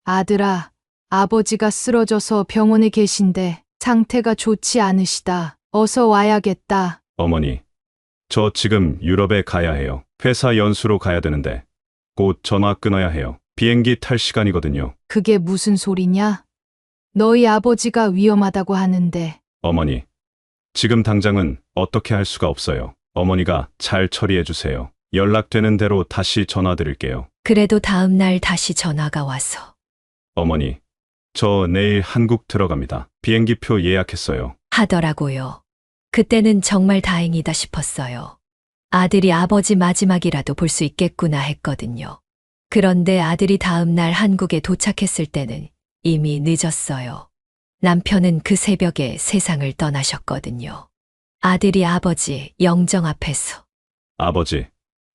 아들아, 아버지가 쓰러져서 병원에 계신데 상태가 좋지 않으시다. 어서 와야겠다. 어머니, 저 지금 유럽에 가야 해요. 회사 연수로 가야 되는데 곧 전화 끊어야 해요. 비행기 탈 시간이거든요. 그게 무슨 소리냐? 너희 아버지가 위험하다고 하는데. 어머니, 지금 당장은 어떻게 할 수가 없어요. 어머니가 잘 처리해 주세요. 연락되는 대로 다시 전화 드릴게요. 그래도 다음 날 다시 전화가 와서 어머니, 저 내일 한국 들어갑니다. 비행기표 예약했어요. 하더라고요. 그때는 정말 다행이다 싶었어요. 아들이 아버지 마지막이라도 볼 수 있겠구나 했거든요. 그런데 아들이 다음 날 한국에 도착했을 때는 이미 늦었어요. 남편은 그 새벽에 세상을 떠나셨거든요. 아들이 아버지 영정 앞에서 아버지,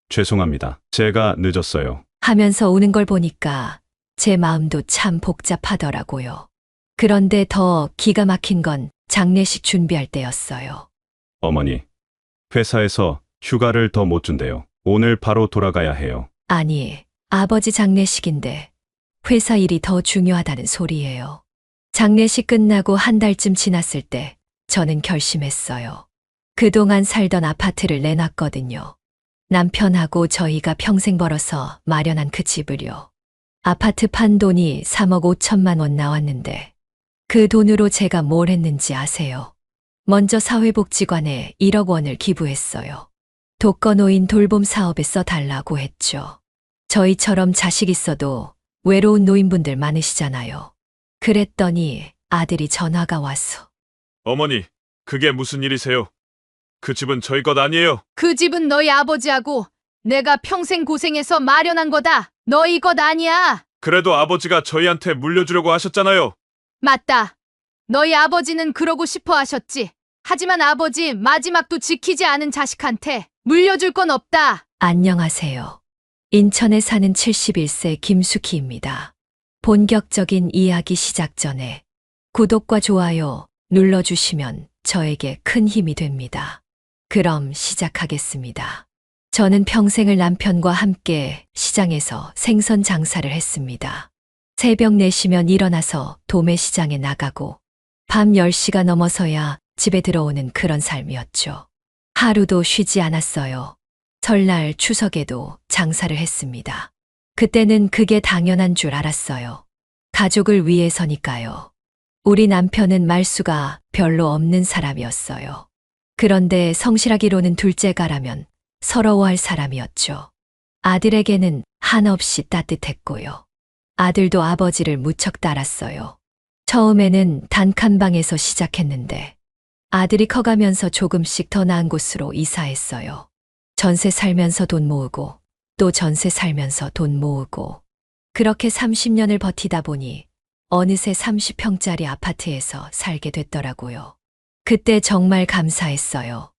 죄송합니다. 제가 늦었어요. 하면서 우는 걸 보니까 제 마음도 참 복잡하더라고요. 그런데 더 기가 막힌 건 장례식 준비할 때였어요. 어머니, 회사에서 휴가를 더 못 준대요. 오늘 바로 돌아가야 해요. 아니, 아버지 장례식인데 회사 일이 더 중요하다는 소리예요. 장례식 끝나고 한 달쯤 지났을 때 저는 결심했어요. 그동안 살던 아파트를 내놨거든요. 남편하고 저희가 평생 벌어서 마련한 그 집을요. 아파트 판 돈이 3억 5천만 원 나왔는데 그 돈으로 제가 뭘 했는지 아세요? 먼저 사회복지관에 1억 원을 기부했어요. 독거노인 돌봄 사업에 써달라고 했죠. 저희처럼 자식 있어도 외로운 노인분들 많으시잖아요. 그랬더니 아들이 전화가 와서 어머니, 그게 무슨 일이세요? 그 집은 저희 것 아니에요. 그 집은 너희 아버지하고 내가 평생 고생해서 마련한 거다. 너희 것 아니야. 그래도 아버지가 저희한테 물려주려고 하셨잖아요. 맞다. 너희 아버지는 그러고 싶어 하셨지. 하지만 아버지 마지막도 지키지 않은 자식한테 물려줄 건 없다. 안녕하세요. 인천에 사는 71세 김숙희입니다. 본격적인 이야기 시작 전에 구독과 좋아요 눌러주시면 저에게 큰 힘이 됩니다. 그럼 시작하겠습니다. 저는 평생을 남편과 함께 시장에서 생선 장사를 했습니다. 새벽 4시면 일어나서 도매시장에 나가고 밤 10시가 넘어서야 집에 들어오는 그런 삶이었죠. 하루도 쉬지 않았어요. 설날 추석에도 장사를 했습니다. 그때는 그게 당연한 줄 알았어요. 가족을 위해서니까요. 우리 남편은 말수가 별로 없는 사람이었어요. 그런데 성실하기로는 둘째가라면 서러워할 사람이었죠. 아들에게는 한없이 따뜻했고요. 아들도 아버지를 무척 따랐어요. 처음에는 단칸방에서 시작했는데 아들이 커가면서 조금씩 더 나은 곳으로 이사했어요. 전세 살면서 돈 모으고 또 전세 살면서 돈 모으고 그렇게 30년을 버티다 보니 어느새 30평짜리 아파트에서 살게 됐더라고요. 그때 정말 감사했어요.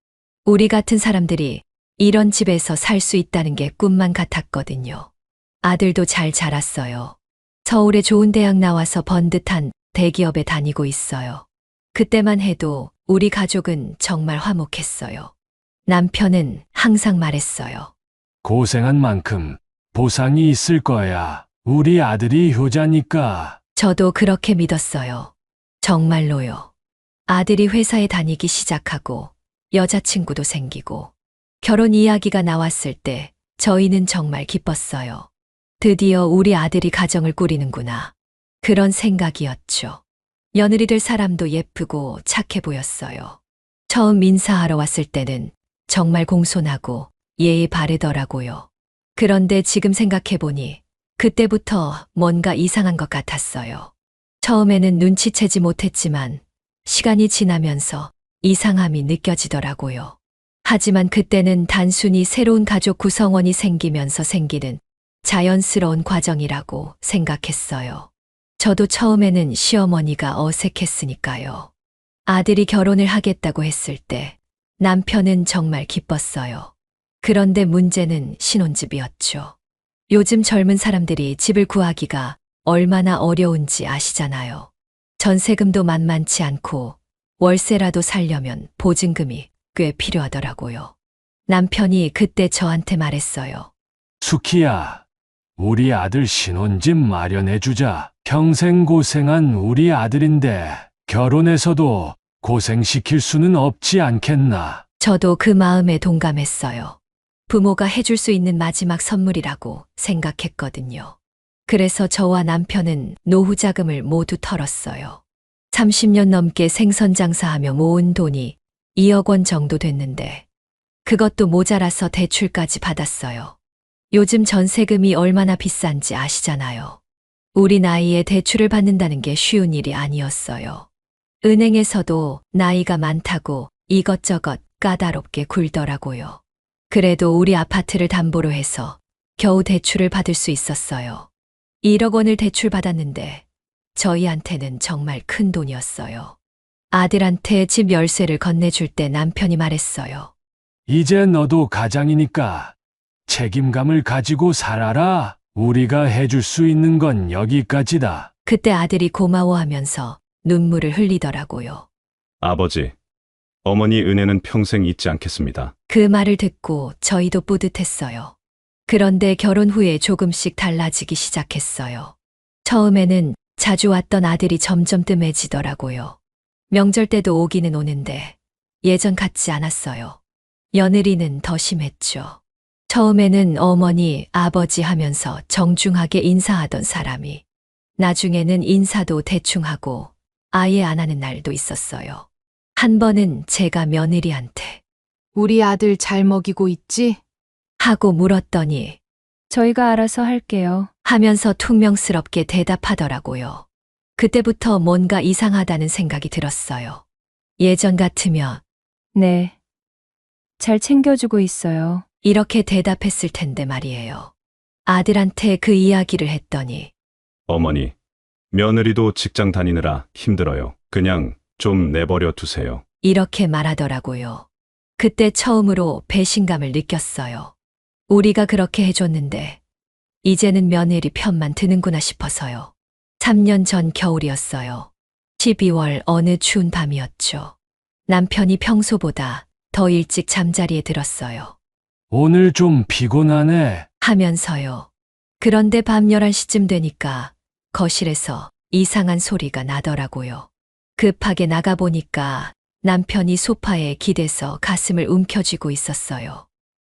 우리 같은 사람들이 이런 집에서 살 수 있다는 게 꿈만 같았거든요. 아들도 잘 자랐어요. 서울에 좋은 대학 나와서 번듯한 대기업에 다니고 있어요. 그때만 해도 우리 가족은 정말 화목했어요. 남편은 항상 말했어요. 고생한 만큼 보상이 있을 거야. 우리 아들이 효자니까. 저도 그렇게 믿었어요. 정말로요. 아들이 회사에 다니기 시작하고 여자친구도 생기고 결혼 이야기가 나왔을 때 저희는 정말 기뻤어요. 드디어 우리 아들이 가정을 꾸리는구나. 그런 생각이었죠. 며느리 될 사람도 예쁘고 착해 보였어요. 처음 인사하러 왔을 때는 정말 공손하고 예의 바르더라고요. 그런데 지금 생각해보니 그때부터 뭔가 이상한 것 같았어요. 처음에는 눈치채지 못했지만 시간이 지나면서 이상함이 느껴지더라고요. 하지만 그때는 단순히 새로운 가족 구성원이 생기면서 생기는 자연스러운 과정이라고 생각했어요. 저도 처음에는 시어머니가 어색했으니까요. 아들이 결혼을 하겠다고 했을 때 남편은 정말 기뻤어요. 그런데 문제는 신혼집이었죠. 요즘 젊은 사람들이 집을 구하기가 얼마나 어려운지 아시잖아요. 전세금도 만만치 않고 월세라도 살려면 보증금이 꽤 필요하더라고요. 남편이 그때 저한테 말했어요. 수키야, 우리 아들 신혼집 마련해주자. 평생 고생한 우리 아들인데 결혼해서도 고생시킬 수는 없지 않겠나. 저도 그 마음에 동감했어요. 부모가 해줄 수 있는 마지막 선물이라고 생각했거든요. 그래서 저와 남편은 노후 자금을 모두 털었어요. 30년 넘게 생선 장사하며 모은 돈이 2억 원 정도 됐는데 그것도 모자라서 대출까지 받았어요. 요즘 전세금이 얼마나 비싼지 아시잖아요. 우리 나이에 대출을 받는다는 게 쉬운 일이 아니었어요. 은행에서도 나이가 많다고 이것저것 까다롭게 굴더라고요. 그래도 우리 아파트를 담보로 해서 겨우 대출을 받을 수 있었어요. 1억 원을 대출받았는데 저희한테는 정말 큰 돈이었어요. 아들한테 집 열쇠를 건네줄 때 남편이 말했어요. 이제 너도 가장이니까 책임감을 가지고 살아라. 우리가 해줄 수 있는 건 여기까지다. 그때 아들이 고마워하면서 눈물을 흘리더라고요. 아버지, 어머니 은혜는 평생 잊지 않겠습니다. 그 말을 듣고 저희도 뿌듯했어요. 그런데 결혼 후에 조금씩 달라지기 시작했어요. 처음에는 자주 왔던 아들이 점점 뜸해지더라고요. 명절 때도 오기는 오는데 예전 같지 않았어요. 며느리는 더 심했죠. 처음에는 어머니, 아버지 하면서 정중하게 인사하던 사람이 나중에는 인사도 대충 하고 아예 안 하는 날도 있었어요. 한 번은 제가 며느리한테 우리 아들 잘 먹이고 있지? 하고 물었더니 저희가 알아서 할게요. 하면서 퉁명스럽게 대답하더라고요. 그때부터 뭔가 이상하다는 생각이 들었어요. 예전 같으면 네. 잘 챙겨주고 있어요. 이렇게 대답했을 텐데 말이에요. 아들한테 그 이야기를 했더니 어머니, 며느리도 직장 다니느라 힘들어요. 그냥 좀 내버려 두세요. 이렇게 말하더라고요. 그때 처음으로 배신감을 느꼈어요. 우리가 그렇게 해줬는데 이제는 며느리 편만 드는구나 싶어서요. 3년 전 겨울이었어요. 12월 어느 추운 밤이었죠. 남편이 평소보다 더 일찍 잠자리에 들었어요. 오늘 좀 피곤하네. 하면서요. 그런데 밤 11시쯤 되니까 거실에서 이상한 소리가 나더라고요. 급하게 나가보니까 남편이 소파에 기대서 가슴을 움켜쥐고 있었어요.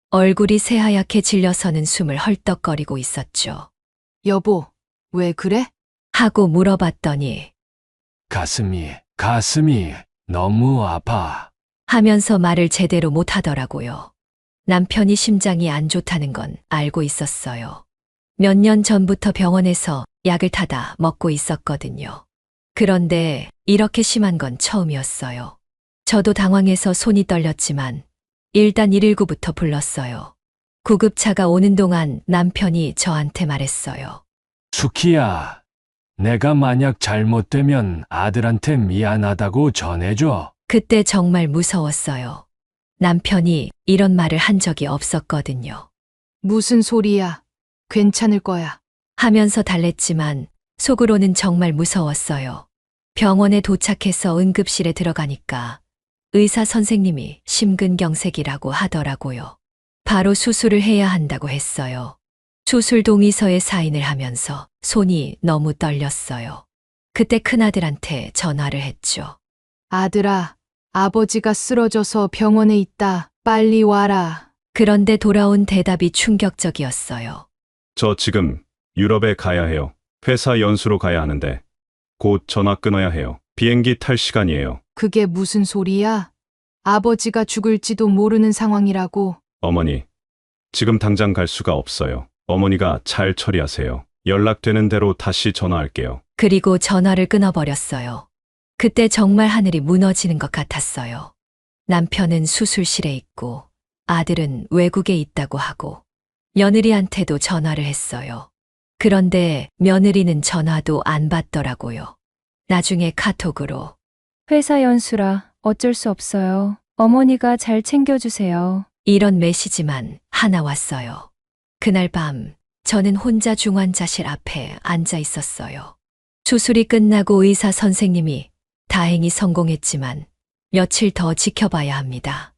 얼굴이 새하얗게 질려서는 숨을 헐떡거리고 있었죠. 여보, 왜 그래? 하고 물어봤더니 가슴이 너무 아파. 하면서 말을 제대로 못하더라고요. 남편이 심장이 안 좋다는 건 알고 있었어요. 몇 년 전부터 병원에서 약을 타다 먹고 있었거든요. 그런데 이렇게 심한 건 처음이었어요. 저도 당황해서 손이 떨렸지만 일단 119부터 불렀어요. 구급차가 오는 동안 남편이 저한테 말했어요. 수키야, 내가 만약 잘못되면 아들한테 미안하다고 전해줘. 그때 정말 무서웠어요. 남편이 이런 말을 한 적이 없었거든요. 무슨 소리야? 괜찮을 거야. 하면서 달랬지만 속으로는 정말 무서웠어요. 병원에 도착해서 응급실에 들어가니까 의사 선생님이 심근경색이라고 하더라고요. 바로 수술을 해야 한다고 했어요. 수술 동의서에 사인을 하면서 손이 너무 떨렸어요. 그때 큰아들한테 전화를 했죠. 아들아, 아버지가 쓰러져서 병원에 있다. 빨리 와라. 그런데 돌아온 대답이 충격적이었어요. 저 지금 유럽에 가야 해요. 회사 연수로 가야 하는데 곧 전화 끊어야 해요. 비행기 탈 시간이에요. 그게 무슨 소리야? 아버지가 죽을지도 모르는 상황이라고. 어머니, 지금 당장 갈 수가 없어요. 어머니가 잘 처리하세요. 연락되는 대로 다시 전화할게요. 그리고 전화를 끊어버렸어요. 그때 정말 하늘이 무너지는 것 같았어요. 남편은 수술실에 있고 아들은 외국에 있다고 하고 며느리한테도 전화를 했어요. 그런데 며느리는 전화도 안 받더라고요. 나중에 카톡으로 회사 연수라 어쩔 수 없어요. 어머니가 잘 챙겨주세요. 이런 메시지만 하나 왔어요. 그날 밤 저는 혼자 중환자실 앞에 앉아 있었어요. 수술이 끝나고 의사 선생님이 다행히 성공했지만 며칠 더 지켜봐야 합니다.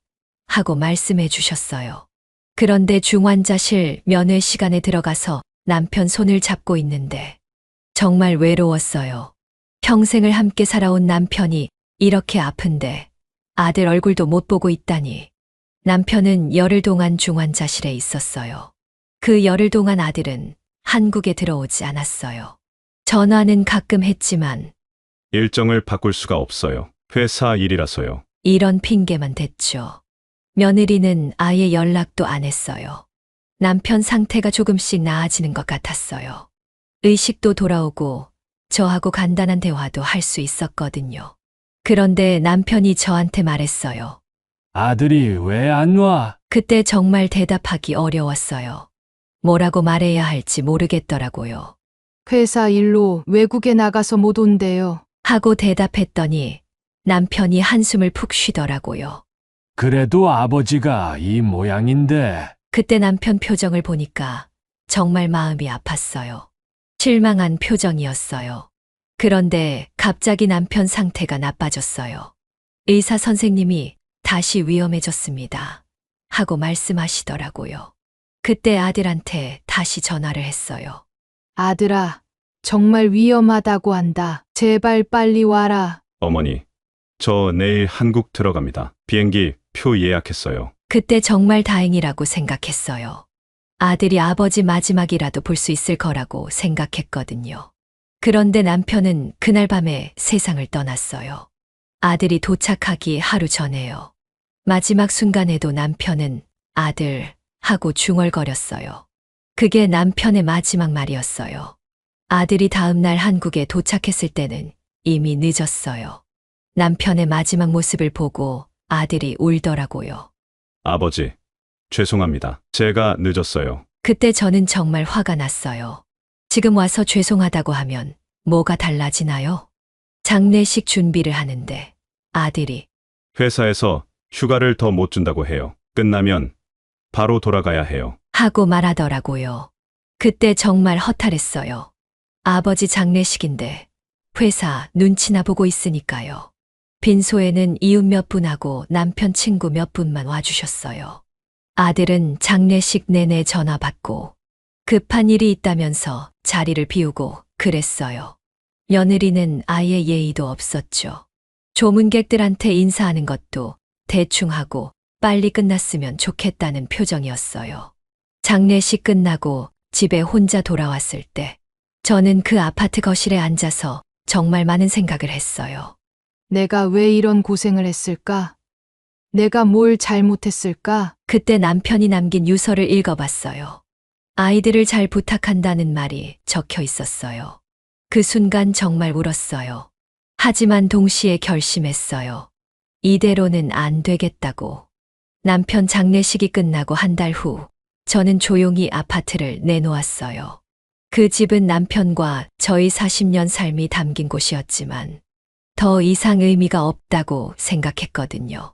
하고 말씀해 주셨어요. 그런데 중환자실 면회 시간에 들어가서 남편 손을 잡고 있는데 정말 외로웠어요. 평생을 함께 살아온 남편이 이렇게 아픈데 아들 얼굴도 못 보고 있다니. 남편은 열흘 동안 중환자실에 있었어요. 그 열흘 동안 아들은 한국에 들어오지 않았어요. 전화는 가끔 했지만 일정을 바꿀 수가 없어요. 회사 일이라서요. 이런 핑계만 댔죠. 며느리는 아예 연락도 안 했어요. 남편 상태가 조금씩 나아지는 것 같았어요. 의식도 돌아오고 저하고 간단한 대화도 할 수 있었거든요. 그런데 남편이 저한테 말했어요. 아들이 왜 안 와? 그때 정말 대답하기 어려웠어요. 뭐라고 말해야 할지 모르겠더라고요. 회사 일로 외국에 나가서 못 온대요. 하고 대답했더니 남편이 한숨을 푹 쉬더라고요. 그래도 아버지가 이 모양인데. 그때 남편 표정을 보니까 정말 마음이 아팠어요. 실망한 표정이었어요. 그런데 갑자기 남편 상태가 나빠졌어요. 의사 선생님이 다시 위험해졌습니다. 하고 말씀하시더라고요. 그때 아들한테 다시 전화를 했어요. 아들아, 정말 위험하다고 한다. 제발 빨리 와라. 어머니, 저 내일 한국 들어갑니다. 비행기 표 예약했어요. 그때 정말 다행이라고 생각했어요. 아들이 아버지 마지막이라도 볼 수 있을 거라고 생각했거든요. 그런데 남편은 그날 밤에 세상을 떠났어요. 아들이 도착하기 하루 전에요. 마지막 순간에도 남편은 아들 하고 중얼거렸어요. 그게 남편의 마지막 말이었어요. 아들이 다음 날 한국에 도착했을 때는 이미 늦었어요. 남편의 마지막 모습을 보고 아들이 울더라고요. 아버지, 죄송합니다. 제가 늦었어요. 그때 저는 정말 화가 났어요. 지금 와서 죄송하다고 하면 뭐가 달라지나요? 장례식 준비를 하는데 아들이 회사에서 휴가를 더 못 준다고 해요. 끝나면 바로 돌아가야 해요. 하고 말하더라고요. 그때 정말 허탈했어요. 아버지 장례식인데 회사 눈치나 보고 있으니까요. 빈소에는 이웃 몇 분하고 남편 친구 몇 분만 와주셨어요. 아들은 장례식 내내 전화 받고 급한 일이 있다면서 자리를 비우고 그랬어요. 며느리는 아예 예의도 없었죠. 조문객들한테 인사하는 것도 대충 하고 빨리 끝났으면 좋겠다는 표정이었어요. 장례식 끝나고 집에 혼자 돌아왔을 때 저는 그 아파트 거실에 앉아서 정말 많은 생각을 했어요. 내가 왜 이런 고생을 했을까? 내가 뭘 잘못했을까? 그때 남편이 남긴 유서를 읽어봤어요. 아이들을 잘 부탁한다는 말이 적혀 있었어요. 그 순간 정말 울었어요. 하지만 동시에 결심했어요. 이대로는 안 되겠다고. 남편 장례식이 끝나고 한 달 후, 저는 조용히 아파트를 내놓았어요. 그 집은 남편과 저희 40년 삶이 담긴 곳이었지만 더 이상 의미가 없다고 생각했거든요.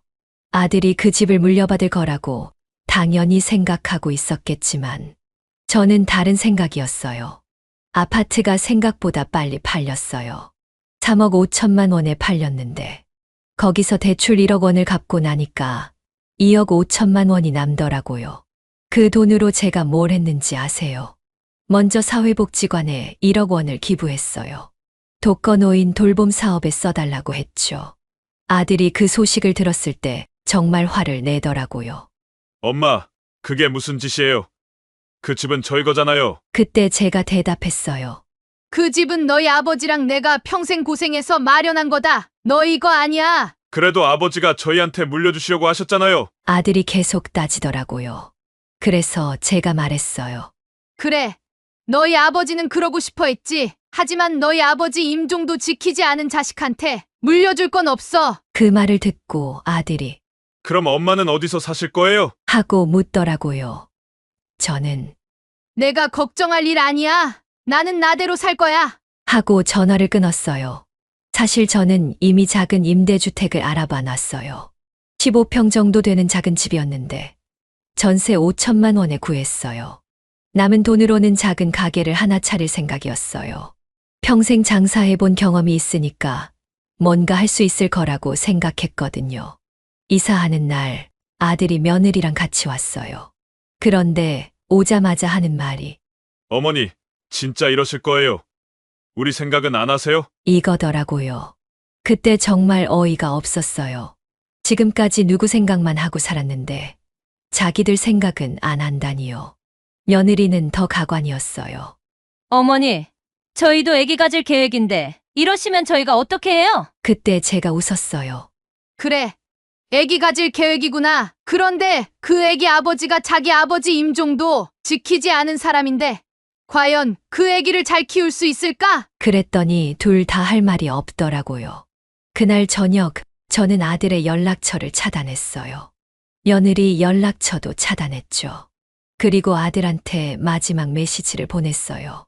아들이 그 집을 물려받을 거라고 당연히 생각하고 있었겠지만 저는 다른 생각이었어요. 아파트가 생각보다 빨리 팔렸어요. 3억 5천만 원에 팔렸는데 거기서 대출 1억 원을 갚고 나니까 2억 5천만 원이 남더라고요. 그 돈으로 제가 뭘 했는지 아세요? 먼저 사회복지관에 1억 원을 기부했어요. 독거노인 돌봄 사업에 써달라고 했죠. 아들이 그 소식을 들었을 때 정말 화를 내더라고요. 엄마, 그게 무슨 짓이에요? 그 집은 저희 거잖아요. 그때 제가 대답했어요. 그 집은 너희 아버지랑 내가 평생 고생해서 마련한 거다. 너희 거 아니야. 그래도 아버지가 저희한테 물려주시려고 하셨잖아요. 아들이 계속 따지더라고요. 그래서 제가 말했어요. 그래. 너희 아버지는 그러고 싶어 했지. 하지만 너희 아버지 임종도 지키지 않은 자식한테 물려줄 건 없어. 그 말을 듣고 아들이 그럼 엄마는 어디서 사실 거예요? 하고 묻더라고요. 저는 내가 걱정할 일 아니야. 나는 나대로 살 거야. 하고 전화를 끊었어요. 사실 저는 이미 작은 임대주택을 알아봐 놨어요. 15평 정도 되는 작은 집이었는데 전세 5천만 원에 구했어요. 남은 돈으로는 작은 가게를 하나 차릴 생각이었어요. 평생 장사해 본 경험이 있으니까 뭔가 할 수 있을 거라고 생각했거든요. 이사하는 날 아들이 며느리랑 같이 왔어요. 그런데 오자마자 하는 말이 어머니, 진짜 이러실 거예요? 우리 생각은 안 하세요? 이거더라고요. 그때 정말 어이가 없었어요. 지금까지 누구 생각만 하고 살았는데 자기들 생각은 안 한다니요. 며느리는 더 가관이었어요. 어머니, 저희도 아기 가질 계획인데 이러시면 저희가 어떻게 해요? 그때 제가 웃었어요. 그래. 애기 가질 계획이구나. 그런데 그 애기 아버지가 자기 아버지 임종도 지키지 않은 사람인데 과연 그 애기를 잘 키울 수 있을까? 그랬더니 둘 다 할 말이 없더라고요. 그날 저녁 저는 아들의 연락처를 차단했어요. 며느리 연락처도 차단했죠. 그리고 아들한테 마지막 메시지를 보냈어요.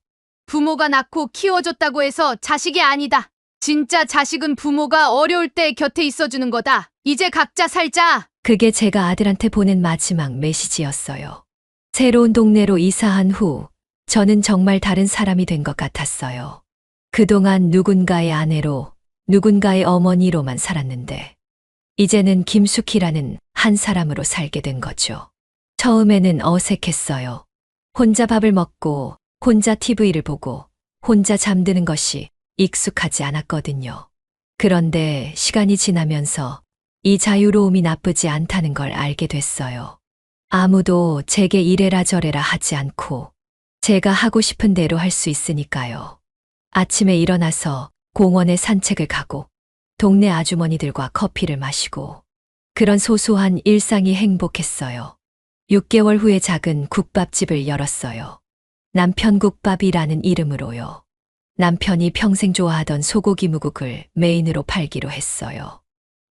부모가 낳고 키워줬다고 해서 자식이 아니다. 진짜 자식은 부모가 어려울 때 곁에 있어주는 거다. 이제 각자 살자. 그게 제가 아들한테 보낸 마지막 메시지였어요. 새로운 동네로 이사한 후 저는 정말 다른 사람이 된 것 같았어요. 그동안 누군가의 아내로, 누군가의 어머니로만 살았는데 이제는 김숙희라는 한 사람으로 살게 된 거죠. 처음에는 어색했어요. 혼자 밥을 먹고 혼자 TV를 보고 혼자 잠드는 것이 익숙하지 않았거든요. 그런데 시간이 지나면서 이 자유로움이 나쁘지 않다는 걸 알게 됐어요. 아무도 제게 이래라 저래라 하지 않고 제가 하고 싶은 대로 할 수 있으니까요. 아침에 일어나서 공원에 산책을 가고 동네 아주머니들과 커피를 마시고 그런 소소한 일상이 행복했어요. 6개월 후에 작은 국밥집을 열었어요. 남편국밥이라는 이름으로요. 남편이 평생 좋아하던 소고기 무국을 메인으로 팔기로 했어요.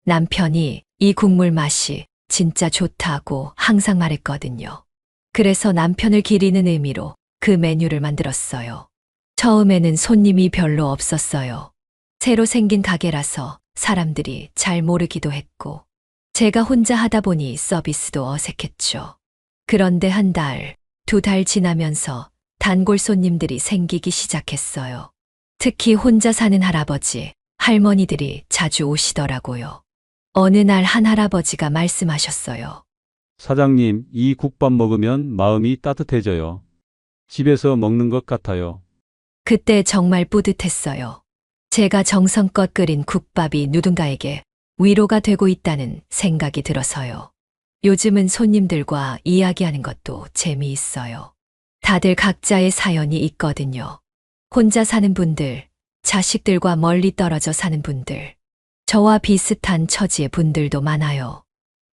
남편이 이 국물 맛이 진짜 좋다고 항상 말했거든요. 그래서 남편을 기리는 의미로 그 메뉴를 만들었어요. 처음에는 손님이 별로 없었어요. 새로 생긴 가게라서 사람들이 잘 모르기도 했고, 제가 혼자 하다 보니 서비스도 어색했죠. 그런데 한 달, 2달 지나면서 단골 손님들이 생기기 시작했어요. 특히 혼자 사는 할아버지, 할머니들이 자주 오시더라고요. 어느 날 한 할아버지가 말씀하셨어요. 사장님, 이 국밥 먹으면 마음이 따뜻해져요. 집에서 먹는 것 같아요. 그때 정말 뿌듯했어요. 제가 정성껏 끓인 국밥이 누군가에게 위로가 되고 있다는 생각이 들어서요. 요즘은 손님들과 이야기하는 것도 재미있어요. 다들 각자의 사연이 있거든요. 혼자 사는 분들, 자식들과 멀리 떨어져 사는 분들, 저와 비슷한 처지의 분들도 많아요.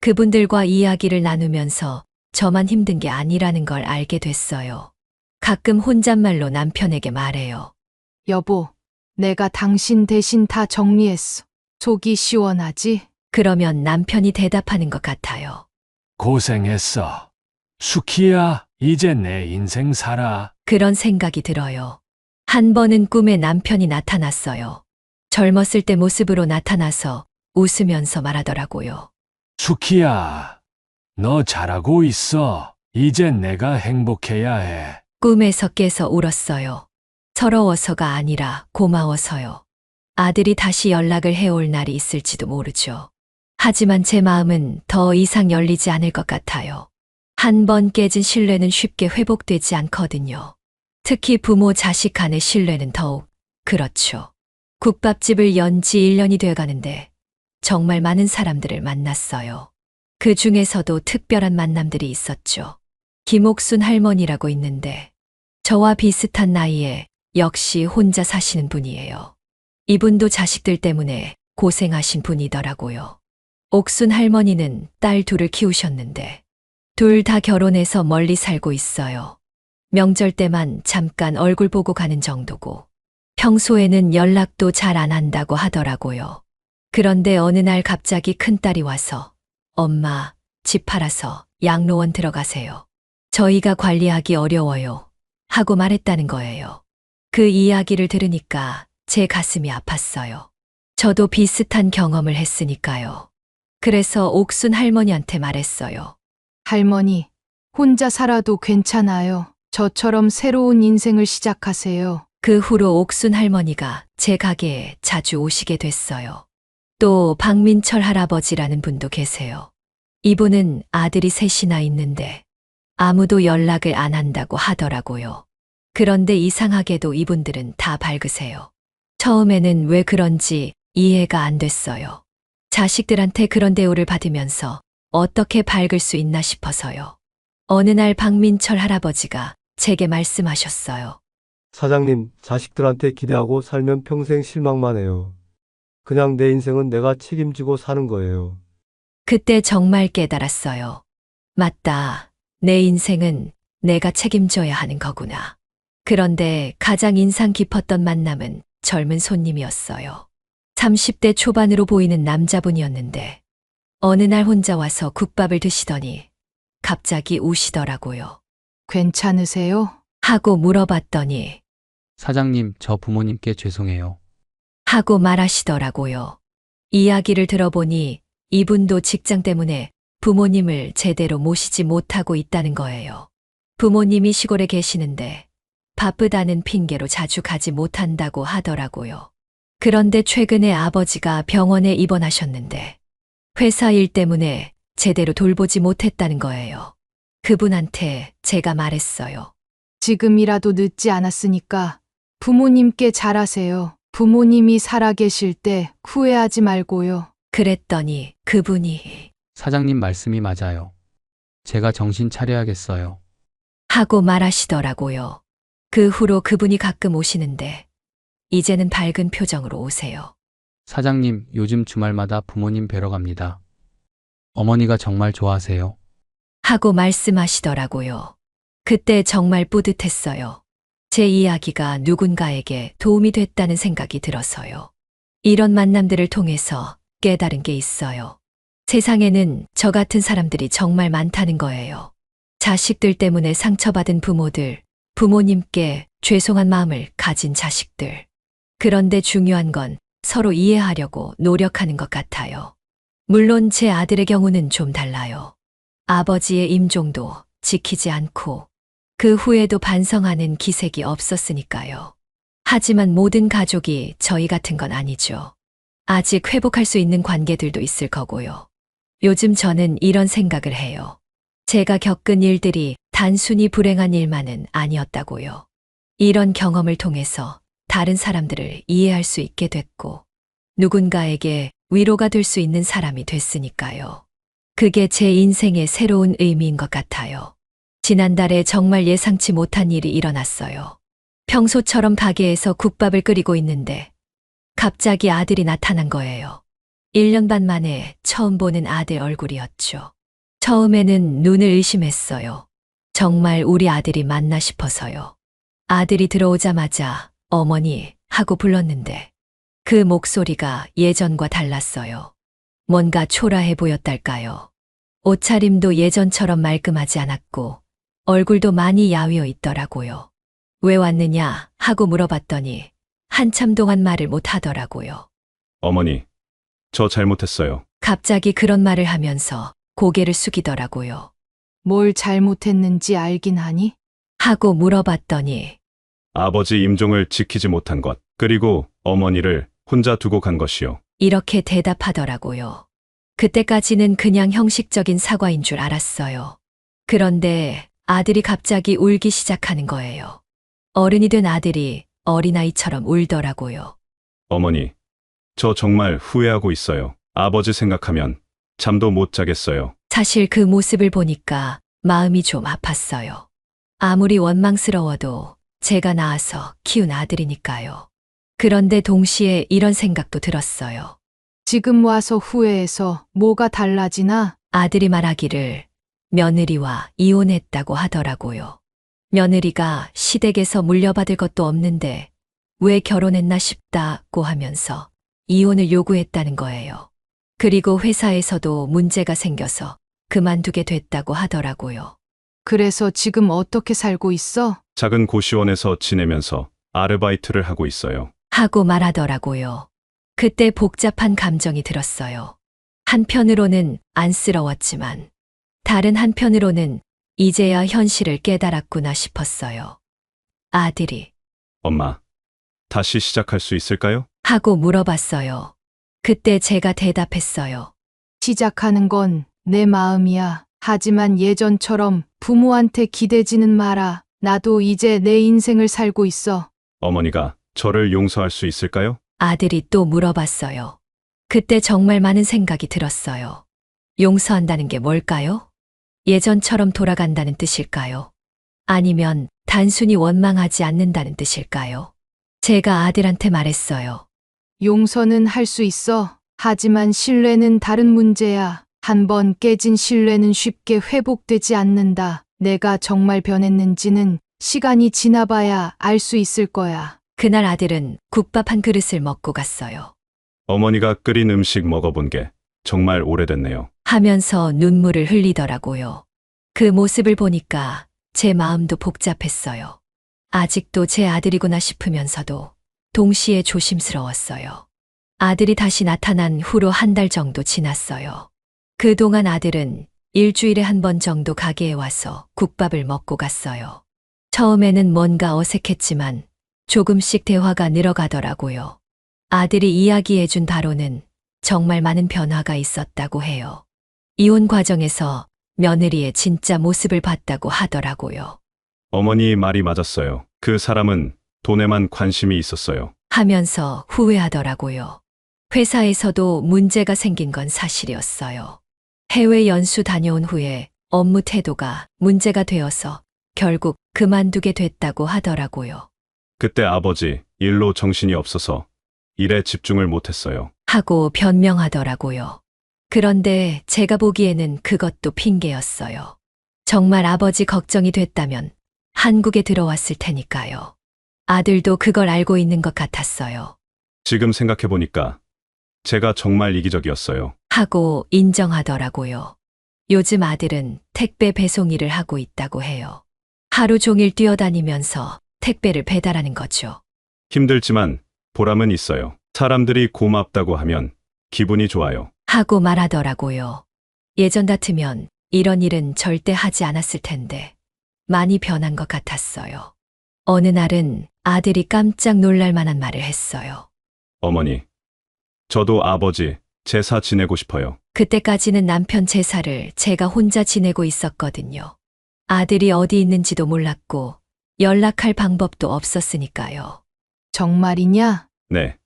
그분들과 이야기를 나누면서 저만 힘든 게 아니라는 걸 알게 됐어요. 가끔 혼잣말로 남편에게 말해요. 여보, 내가 당신 대신 다 정리했어. 속이 시원하지? 그러면 남편이 대답하는 것 같아요. 고생했어. 수키야, 이제 내 인생 살아. 그런 생각이 들어요. 한 번은 꿈에 남편이 나타났어요. 젊었을 때 모습으로 나타나서 웃으면서 말하더라고요. 수키야, 너 잘하고 있어. 이제 내가 행복해야 해. 꿈에서 깨서 울었어요. 서러워서가 아니라 고마워서요. 아들이 다시 연락을 해올 날이 있을지도 모르죠. 하지만 제 마음은 더 이상 열리지 않을 것 같아요. 한 번 깨진 신뢰는 쉽게 회복되지 않거든요. 특히 부모 자식 간의 신뢰는 더욱 그렇죠. 국밥집을 연 지 1년이 돼가는데 정말 많은 사람들을 만났어요. 그 중에서도 특별한 만남들이 있었죠. 김옥순 할머니라고 있는데 저와 비슷한 나이에 역시 혼자 사시는 분이에요. 이분도 자식들 때문에 고생하신 분이더라고요. 옥순 할머니는 딸 둘을 키우셨는데 둘 다 결혼해서 멀리 살고 있어요. 명절 때만 잠깐 얼굴 보고 가는 정도고 평소에는 연락도 잘 안 한다고 하더라고요. 그런데 어느 날 갑자기 큰딸이 와서 엄마, 집 팔아서 양로원 들어가세요. 저희가 관리하기 어려워요. 하고 말했다는 거예요. 그 이야기를 들으니까 제 가슴이 아팠어요. 저도 비슷한 경험을 했으니까요. 그래서 옥순 할머니한테 말했어요. 할머니, 혼자 살아도 괜찮아요. 저처럼 새로운 인생을 시작하세요. 그 후로 옥순 할머니가 제 가게에 자주 오시게 됐어요. 또 박민철 할아버지라는 분도 계세요. 이분은 아들이 셋이나 있는데 아무도 연락을 안 한다고 하더라고요. 그런데 이상하게도 이분들은 다 밝으세요. 처음에는 왜 그런지 이해가 안 됐어요. 자식들한테 그런 대우를 받으면서 어떻게 밝을 수 있나 싶어서요. 어느 날 박민철 할아버지가 제게 말씀하셨어요. 사장님, 자식들한테 기대하고 살면 평생 실망만 해요. 그냥 내 인생은 내가 책임지고 사는 거예요. 그때 정말 깨달았어요. 맞다. 내 인생은 내가 책임져야 하는 거구나. 그런데 가장 인상 깊었던 만남은 젊은 손님이었어요. 30대 초반으로 보이는 남자분이었는데 어느 날 혼자 와서 국밥을 드시더니 갑자기 우시더라고요. 괜찮으세요? 하고 물어봤더니 사장님, 저 부모님께 죄송해요. 하고 말하시더라고요. 이야기를 들어보니 이분도 직장 때문에 부모님을 제대로 모시지 못하고 있다는 거예요. 부모님이 시골에 계시는데 바쁘다는 핑계로 자주 가지 못한다고 하더라고요. 그런데 최근에 아버지가 병원에 입원하셨는데 회사 일 때문에 제대로 돌보지 못했다는 거예요. 그분한테 제가 말했어요. 지금이라도 늦지 않았으니까 부모님께 잘하세요. 부모님이 살아계실 때 후회하지 말고요. 그랬더니 그분이 사장님 말씀이 맞아요. 제가 정신 차려야겠어요. 하고 말하시더라고요. 그 후로 그분이 가끔 오시는데 이제는 밝은 표정으로 오세요. 사장님, 요즘 주말마다 부모님 뵈러 갑니다. 어머니가 정말 좋아하세요. 하고 말씀하시더라고요. 그때 정말 뿌듯했어요. 제 이야기가 누군가에게 도움이 됐다는 생각이 들어서요. 이런 만남들을 통해서 깨달은 게 있어요. 세상에는 저 같은 사람들이 정말 많다는 거예요. 자식들 때문에 상처받은 부모들, 부모님께 죄송한 마음을 가진 자식들. 그런데 중요한 건 서로 이해하려고 노력하는 것 같아요. 물론 제 아들의 경우는 좀 달라요. 아버지의 임종도 지키지 않고 그 후에도 반성하는 기색이 없었으니까요. 하지만 모든 가족이 저희 같은 건 아니죠. 아직 회복할 수 있는 관계들도 있을 거고요. 요즘 저는 이런 생각을 해요. 제가 겪은 일들이 단순히 불행한 일만은 아니었다고요. 이런 경험을 통해서 다른 사람들을 이해할 수 있게 됐고, 누군가에게 위로가 될 수 있는 사람이 됐으니까요. 그게 제 인생의 새로운 의미인 것 같아요. 지난달에 정말 예상치 못한 일이 일어났어요. 평소처럼 가게에서 국밥을 끓이고 있는데 갑자기 아들이 나타난 거예요. 1년 반 만에 처음 보는 아들 얼굴이었죠. 처음에는 눈을 의심했어요. 정말 우리 아들이 맞나 싶어서요. 아들이 들어오자마자 어머니 하고 불렀는데 그 목소리가 예전과 달랐어요. 뭔가 초라해 보였달까요. 옷차림도 예전처럼 말끔하지 않았고 얼굴도 많이 야위어 있더라고요. 왜 왔느냐 하고 물어봤더니 한참 동안 말을 못 하더라고요. 어머니, 저 잘못했어요. 갑자기 그런 말을 하면서 고개를 숙이더라고요. 뭘 잘못했는지 알긴 하니? 하고 물어봤더니 아버지 임종을 지키지 못한 것, 그리고 어머니를 혼자 두고 간 것이요. 이렇게 대답하더라고요. 그때까지는 그냥 형식적인 사과인 줄 알았어요. 그런데 아들이 갑자기 울기 시작하는 거예요. 어른이 된 아들이 어린아이처럼 울더라고요. 어머니, 저 정말 후회하고 있어요. 아버지 생각하면 잠도 못 자겠어요. 사실 그 모습을 보니까 마음이 좀 아팠어요. 아무리 원망스러워도 제가 낳아서 키운 아들이니까요. 그런데 동시에 이런 생각도 들었어요. 지금 와서 후회해서 뭐가 달라지나? 아들이 말하기를 며느리와 이혼했다고 하더라고요. 며느리가 시댁에서 물려받을 것도 없는데 왜 결혼했나 싶다고 하면서 이혼을 요구했다는 거예요. 그리고 회사에서도 문제가 생겨서 그만두게 됐다고 하더라고요. 그래서 지금 어떻게 살고 있어? 작은 고시원에서 지내면서 아르바이트를 하고 있어요. 하고 말하더라고요. 그때 복잡한 감정이 들었어요. 한편으로는 안쓰러웠지만 다른 한편으로는 이제야 현실을 깨달았구나 싶었어요. 아들이 엄마, 다시 시작할 수 있을까요? 하고 물어봤어요. 그때 제가 대답했어요. 시작하는 건 내 마음이야. 하지만 예전처럼 부모한테 기대지는 마라. 나도 이제 내 인생을 살고 있어. 어머니가 저를 용서할 수 있을까요? 아들이 또 물어봤어요. 그때 정말 많은 생각이 들었어요. 용서한다는 게 뭘까요? 예전처럼 돌아간다는 뜻일까요? 아니면 단순히 원망하지 않는다는 뜻일까요? 제가 아들한테 말했어요. 용서는 할 수 있어. 하지만 신뢰는 다른 문제야. 한번 깨진 신뢰는 쉽게 회복되지 않는다. 내가 정말 변했는지는 시간이 지나봐야 알 수 있을 거야. 그날 아들은 국밥 한 그릇을 먹고 갔어요. 어머니가 끓인 음식 먹어본 게 정말 오래됐네요. 하면서 눈물을 흘리더라고요. 그 모습을 보니까 제 마음도 복잡했어요. 아직도 제 아들이구나 싶으면서도 동시에 조심스러웠어요. 아들이 다시 나타난 후로 한 달 정도 지났어요. 그동안 아들은 일주일에 한 번 정도 가게에 와서 국밥을 먹고 갔어요. 처음에는 뭔가 어색했지만 조금씩 대화가 늘어가더라고요. 아들이 이야기해준 바로는 정말 많은 변화가 있었다고 해요. 이혼 과정에서 며느리의 진짜 모습을 봤다고 하더라고요. 어머니 말이 맞았어요. 그 사람은 돈에만 관심이 있었어요. 하면서 후회하더라고요. 회사에서도 문제가 생긴 건 사실이었어요. 해외 연수 다녀온 후에 업무 태도가 문제가 되어서 결국 그만두게 됐다고 하더라고요. 그때 아버지 일로 정신이 없어서 일에 집중을 못했어요. 하고 변명하더라고요. 그런데 제가 보기에는 그것도 핑계였어요. 정말 아버지 걱정이 됐다면 한국에 들어왔을 테니까요. 아들도 그걸 알고 있는 것 같았어요. 지금 생각해보니까 제가 정말 이기적이었어요. 하고 인정하더라고요. 요즘 아들은 택배 배송 일을 하고 있다고 해요. 하루 종일 뛰어다니면서 택배를 배달하는 거죠. 힘들지만 보람은 있어요. 사람들이 고맙다고 하면 기분이 좋아요. 하고 말하더라고요. 예전 같으면 이런 일은 절대 하지 않았을 텐데 많이 변한 것 같았어요. 어느 날은 아들이 깜짝 놀랄 만한 말을 했어요. 어머니, 저도 아버지 제사 지내고 싶어요. 그때까지는 남편 제사를 제가 혼자 지내고 있었거든요. 아들이 어디 있는지도 몰랐고 연락할 방법도 없었으니까요. 정말이냐? 네.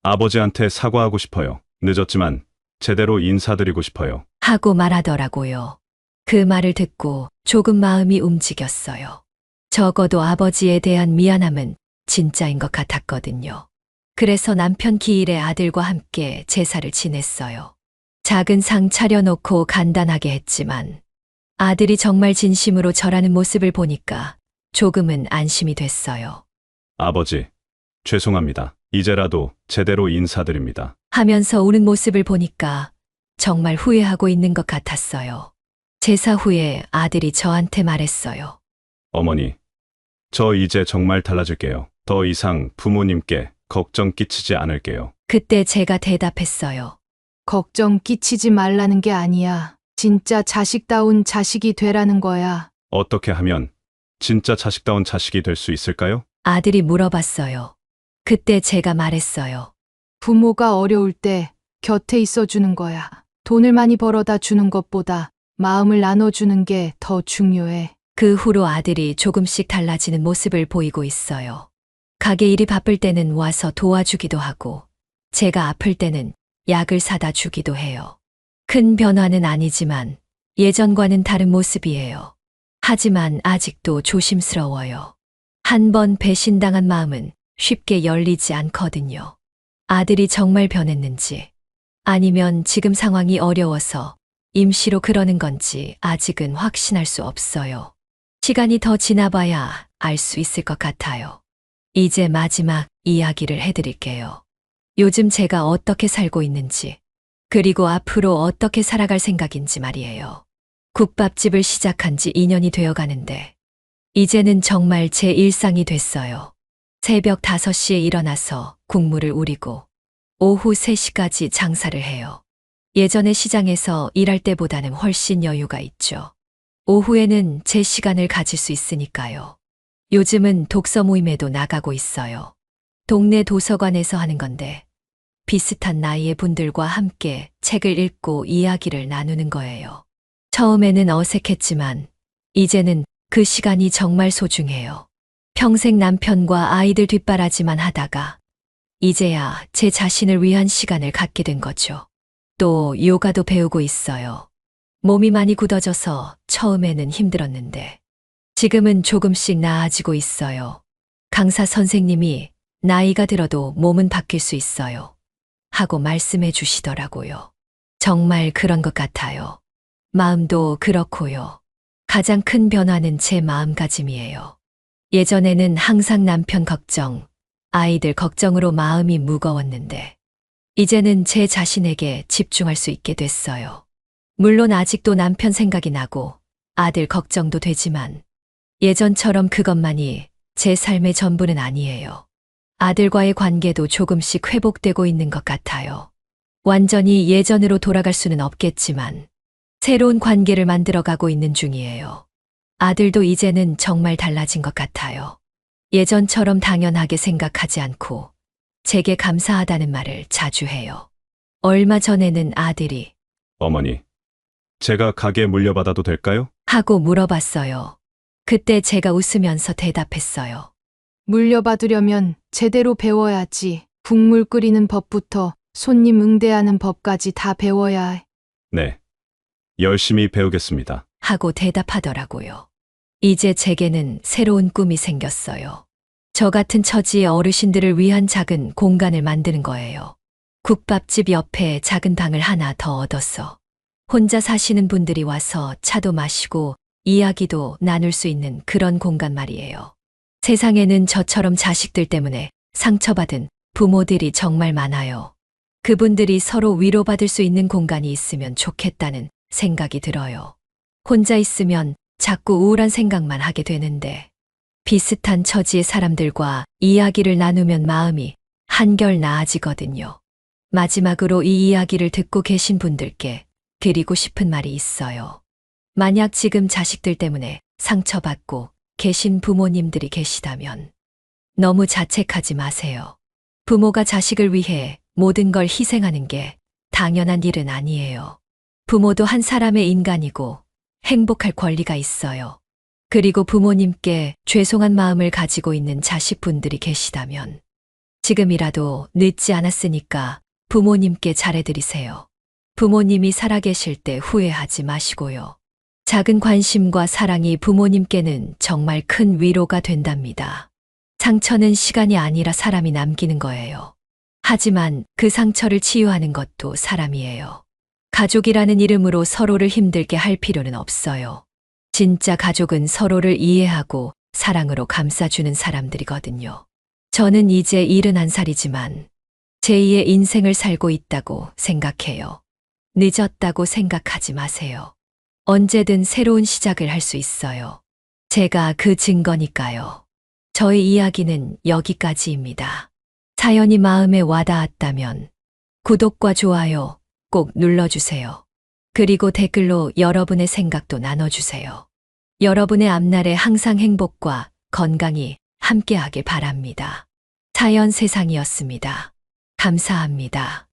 아버지한테 사과하고 싶어요. 늦었지만 제대로 인사드리고 싶어요. 하고 말하더라고요. 그 말을 듣고 조금 마음이 움직였어요. 적어도 아버지에 대한 미안함은 진짜인 것 같았거든요. 그래서 남편 기일에 아들과 함께 제사를 지냈어요. 작은 상 차려놓고 간단하게 했지만 아들이 정말 진심으로 절하는 모습을 보니까 조금은 안심이 됐어요. 아버지, 죄송합니다. 이제라도 제대로 인사드립니다. 하면서 우는 모습을 보니까 정말 후회하고 있는 것 같았어요. 제사 후에 아들이 저한테 말했어요. 어머니, 저 이제 정말 달라질게요. 더 이상 부모님께 걱정 끼치지 않을게요. 그때 제가 대답했어요. 걱정 끼치지 말라는 게 아니야. 진짜 자식다운 자식이 되라는 거야. 어떻게 하면 진짜 자식다운 자식이 될 수 있을까요? 아들이 물어봤어요. 그때 제가 말했어요. 부모가 어려울 때 곁에 있어 주는 거야. 돈을 많이 벌어다 주는 것보다 마음을 나눠주는 게 더 중요해. 그 후로 아들이 조금씩 달라지는 모습을 보이고 있어요. 가게 일이 바쁠 때는 와서 도와주기도 하고, 제가 아플 때는 약을 사다 주기도 해요. 큰 변화는 아니지만 예전과는 다른 모습이에요. 하지만 아직도 조심스러워요. 한 번 배신당한 마음은 쉽게 열리지 않거든요. 아들이 정말 변했는지, 아니면 지금 상황이 어려워서 임시로 그러는 건지 아직은 확신할 수 없어요. 시간이 더 지나봐야 알 수 있을 것 같아요. 이제 마지막 이야기를 해드릴게요. 요즘 제가 어떻게 살고 있는지, 그리고 앞으로 어떻게 살아갈 생각인지 말이에요. 국밥집을 시작한 지 2년이 되어 가는데, 이제는 정말 제 일상이 됐어요. 새벽 5시에 일어나서 국물을 우리고, 오후 3시까지 장사를 해요. 예전에 시장에서 일할 때보다는 훨씬 여유가 있죠. 오후에는 제 시간을 가질 수 있으니까요. 요즘은 독서 모임에도 나가고 있어요. 동네 도서관에서 하는 건데 비슷한 나이의 분들과 함께 책을 읽고 이야기를 나누는 거예요. 처음에는 어색했지만 이제는 그 그 시간이 정말 소중해요. 평생 남편과 아이들 뒷바라지만 하다가 이제야 제 자신을 위한 시간을 갖게 된 거죠. 또 요가도 배우고 있어요. 몸이 많이 굳어져서 처음에는 힘들었는데 지금은 조금씩 나아지고 있어요. 강사 선생님이 나이가 들어도 몸은 바뀔 수 있어요. 하고 말씀해 주시더라고요. 정말 그런 것 같아요. 마음도 그렇고요. 가장 큰 변화는 제 마음가짐이에요. 예전에는 항상 남편 걱정, 아이들 걱정으로 마음이 무거웠는데 이제는 제 자신에게 집중할 수 있게 됐어요. 물론 아직도 남편 생각이 나고 아들 걱정도 되지만 예전처럼 그것만이 제 삶의 전부는 아니에요. 아들과의 관계도 조금씩 회복되고 있는 것 같아요. 완전히 예전으로 돌아갈 수는 없겠지만 새로운 관계를 만들어가고 있는 중이에요. 아들도 이제는 정말 달라진 것 같아요. 예전처럼 당연하게 생각하지 않고 제게 감사하다는 말을 자주 해요. 얼마 전에는 아들이 어머니, 제가 가게 물려받아도 될까요? 하고 물어봤어요. 그때 제가 웃으면서 대답했어요. 물려받으려면 제대로 배워야지. 국물 끓이는 법부터 손님 응대하는 법까지 다 배워야 해. 네. 열심히 배우겠습니다. 하고 대답하더라고요. 이제 제게는 새로운 꿈이 생겼어요. 저 같은 처지의 어르신들을 위한 작은 공간을 만드는 거예요. 국밥집 옆에 작은 방을 하나 더 얻었어. 혼자 사시는 분들이 와서 차도 마시고 이야기도 나눌 수 있는 그런 공간 말이에요. 세상에는 저처럼 자식들 때문에 상처받은 부모들이 정말 많아요. 그분들이 서로 위로받을 수 있는 공간이 있으면 좋겠다는 생각이 들어요. 혼자 있으면 자꾸 우울한 생각만 하게 되는데 비슷한 처지의 사람들과 이야기를 나누면 마음이 한결 나아지거든요. 마지막으로 이 이야기를 듣고 계신 분들께 드리고 싶은 말이 있어요. 만약 지금 자식들 때문에 상처받고 계신 부모님들이 계시다면 너무 자책하지 마세요. 부모가 자식을 위해 모든 걸 희생하는 게 당연한 일은 아니에요. 부모도 한 사람의 인간이고 행복할 권리가 있어요. 그리고 부모님께 죄송한 마음을 가지고 있는 자식분들이 계시다면 지금이라도 늦지 않았으니까 부모님께 잘해드리세요. 부모님이 살아계실 때 후회하지 마시고요. 작은 관심과 사랑이 부모님께는 정말 큰 위로가 된답니다. 상처는 시간이 아니라 사람이 남기는 거예요. 하지만 그 상처를 치유하는 것도 사람이에요. 가족이라는 이름으로 서로를 힘들게 할 필요는 없어요. 진짜 가족은 서로를 이해하고 사랑으로 감싸주는 사람들이거든요. 저는 이제 71살이지만 제2의 인생을 살고 있다고 생각해요. 늦었다고 생각하지 마세요. 언제든 새로운 시작을 할 수 있어요. 제가 그 증거니까요. 저의 이야기는 여기까지입니다. 사연이 마음에 와닿았다면 구독과 좋아요 꼭 눌러주세요. 그리고 댓글로 여러분의 생각도 나눠주세요. 여러분의 앞날에 항상 행복과 건강이 함께하길 바랍니다. 사연 세상이었습니다. 감사합니다.